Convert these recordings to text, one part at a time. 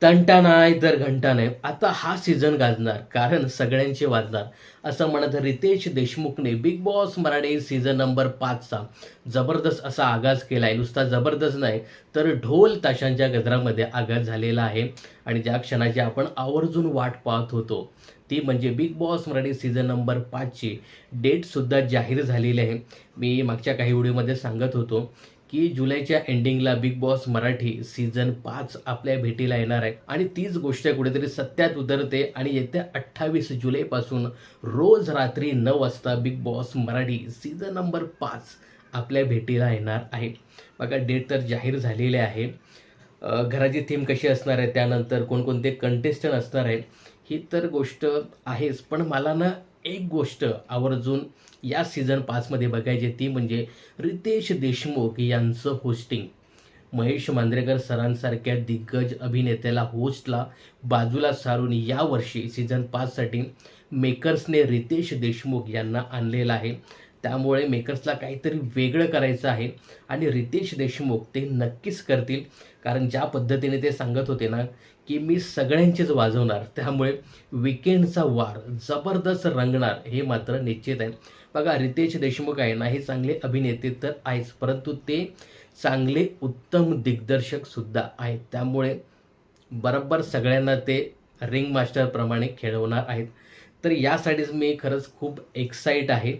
तंटा नाही तर घंटा नाही. आता हा सीझन गाजणार, कारण सगळ्यांचे वाजणार. असं म्हणत रितेश देशमुखने Bigg Boss Marathi season number 5चा जबरदस्त असा आगाज केला आहे. नुसता जबरदस्त नाही, तर ढोल ताशांच्या गजरामध्ये आगाज झालेला आहे. आणि ज्या क्षणाची आपण आवर्जून वाट पाहत होतो, ती म्हणजे Bigg Boss Marathi season number 5ची डेटसुद्धा जाहीर झालेली आहे. मी मागच्या काही व्हिडिओमध्ये सांगत होतो, की जुलैच्या एंडिंगला बिग बॉस मराठी सीझन 5 आपल्या भेटीला येणार आहे आणि तीच गोष्ट कुठेतरी सत्यात उतरते आणि येत्या 28 जुलैपासून रोज रात्री 9 वाजता big Boss Marathi season number 5 आपल्या भेटीला येणार आहे. बघा, डेट तर जाहीर झालेली आहे. घराची थीम कशी असणार आहे, त्यानंतर कोणकोणते कंटेस्टंट असणार आहे, ही तर गोष्ट आहेच. पण मला ना एक गोष्ट आवर्जून या सीझन 5मध्ये बघायची, ती म्हणजे रितेश देशमुख यांचं होस्टिंग. महेश मांजरेकर सरांसारख्या दिग्गज अभिनेत्याला होस्टला बाजूला सारून यावर्षी सीझन 5साठी मेकर्सने रितेश देशमुख यांना आणलेलं आहे. त्यामुळे मेकर्सला काहीतरी वेगळं करायचं आहे आणि रितेश देशमुख ते नक्कीच करतील. कारण ज्या पद्धतीने ते सांगत होते ना, की मी सगळ्यांचेच वाजवणार, त्यामुळे विकेंडचा वार जबरदस्त रंगणार हे मात्र निश्चित आहे. बघा, रितेश देशमुख आहे ना, हे चांगले अभिनेते तर आहेच, परंतु ते चांगले उत्तम दिग्दर्शकसुद्धा आहेत. त्यामुळे बरोबर सगळ्यांना ते रिंग मास्टरप्रमाणे खेळवणार आहेत. तर यासाठीच मी खरंच खूप एक्साईट आहे.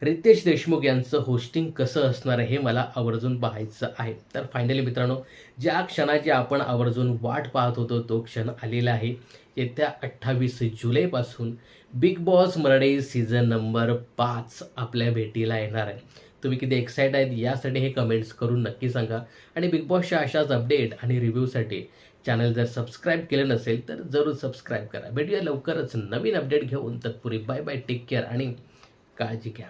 रितेश देशमुख यांचं होस्टिंग कसं असणार आहे हे मला आवर्जून पाहायचं आहे. तर फायनली मित्रांनो, ज्या क्षणाची आपण आवर्जून वाट पाहत होतो, तो क्षण आलेला आहे. येत्या 28 जुलैपासून big Boss Marathi season number 5 आपल्या भेटीला येणार आहे. तुम्ही किती एक्साइट आहेत यासाठी हे कमेंट्स करून नक्की सांगा. आणि बिग बॉसच्या अशाच अपडेट आणि रिव्ह्यूसाठी चॅनल जर सबस्क्राईब केलं नसेल तर जरूर सबस्क्राईब करा. भेटूया लवकरच नवीन अपडेट घेऊन. तत्पूर्वी बाय बाय, टेक केअर आणि काळजी घ्या.